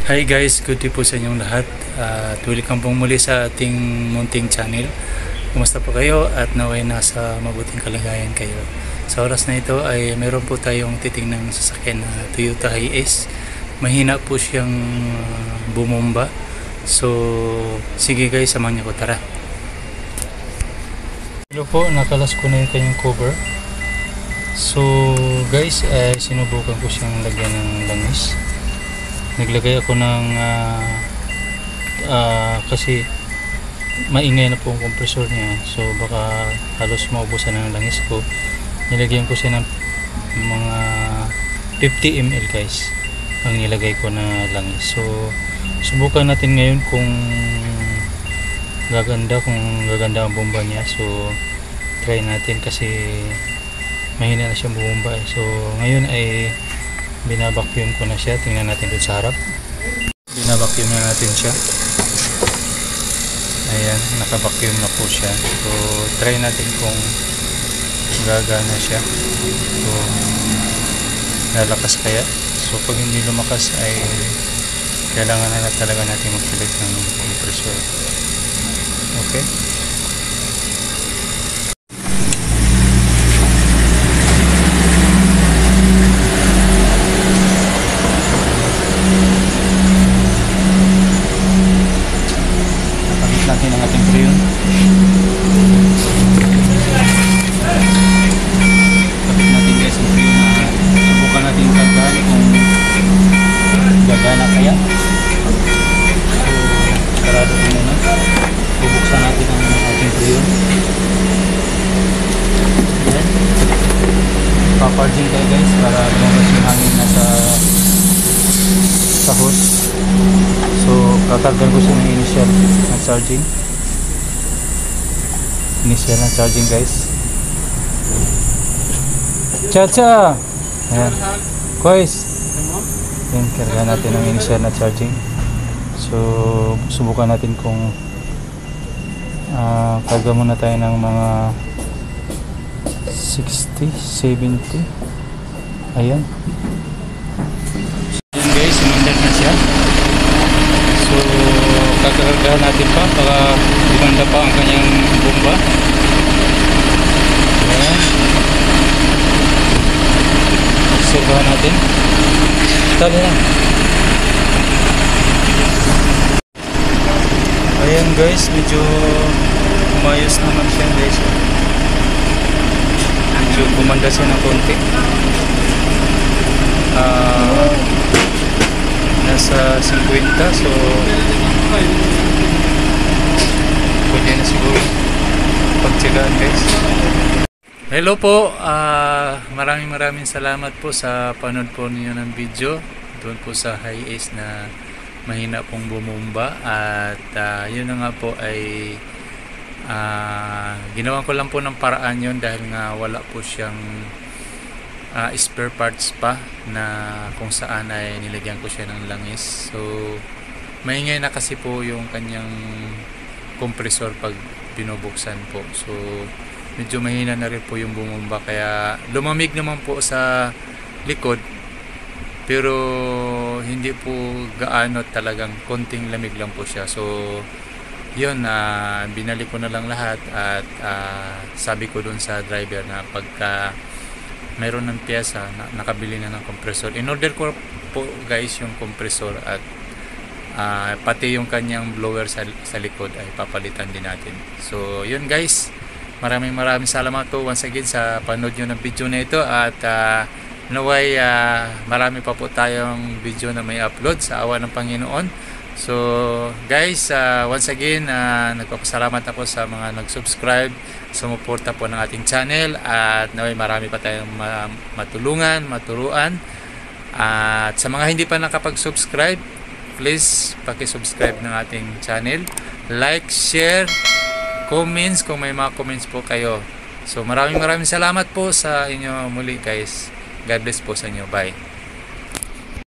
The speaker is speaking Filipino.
Hi guys, good day po sa inyong lahat at welcome pong muli sa ating munting channel. Kumusta po kayo at naway nasa mabuting kalagayan kayo. Sa oras na ito ay meron po tayong titingnang sasakyan na Toyota Hiace. Mahina po siyang bumomba. So sige guys, samahan niyo ko, tara. Hello po, nakalas ko na yung kanyang cover. So guys, sinubukan ko siyang lagyan ng langis. Naglagay ako ng kasi maingay na po ang compressor niya, so baka halos maubusan ng langis ko. Nilagyan ko siya ng mga 50 ml guys ang nilagay ko na langis. So subukan natin ngayon kung gaganda ang bomba niya. So try natin kasi mahina na siyang bumomba. So ngayon ay binabacuum ko na siya. Tingnan natin doon sa harap. Binabacuum na natin siya. Ayan, nakabacuum na po siya. So try natin kung gagana siya. So lalakas kaya. So pag hindi lumakas ay kailangan na talaga natin magpalit ng compressor. Okay. Natin ang ating freon. Kapit natin guys ang freon na subukan natin kagana kung gagana kaya. So sarado ko muna. Bubuksan natin ang ating freon. Ayan. Paparging tayo guys para lumabas yung hangin na sa hose. So kakargan ko siya ng initial na charging. Initial na charging guys. Chacha! Ayan. Guys! Ayan, kargan natin ng initial na charging. So subukan natin kung karga muna tayo ng mga 60, 70. Ayan. Ayan guys, sumandal na siya. So kakargahan natin pa para dimanda pa ang kanyang bomba. Ayan. Obserbahan natin. Tali lang. Ayan guys, medyo umayos naman siya guys. Medyo gumanda siya ng konti. Nasa 50, so pwede na siguro pagtsagaan guys. Hello po, maraming salamat po sa panood po niyo ng video doon po sa Hiace na mahina pong bumomba. At yun na nga po ay ginawan ko lang po ng paraan yun dahil nga wala po siyang spare parts pa na kung saan ay nilagyan ko siya ng langis. So maingay na kasi po yung kanyang compressor pag binubuksan po. So medyo mahina na rin po yung bumomba, kaya lumamig naman po sa likod pero hindi po gaano, talagang konting lamig lang po siya. So yun, binalik ko na lang lahat at sabi ko dun sa driver na pagka mayroon ng piyesa na nakabili na ng compressor, in order ko po guys yung compressor at pati yung kanyang blower sa likod ay papalitan din natin. So yun guys, maraming salamat po once again sa panood nyo ng video na ito. At naway marami pa po tayong video na may upload sa awa ng Panginoon. So guys, once again nagpapasalamat ako sa mga nag-subscribe, sumuporta po ng ating channel, at naway marami pa tayong matulungan, maturuan. At sa mga hindi pa nakapag-subscribe, please paki-subscribe ng ating channel, like, share, comments kung may mga comments po kayo. So maraming salamat po sa inyo muli guys. God bless po sa inyo. Bye.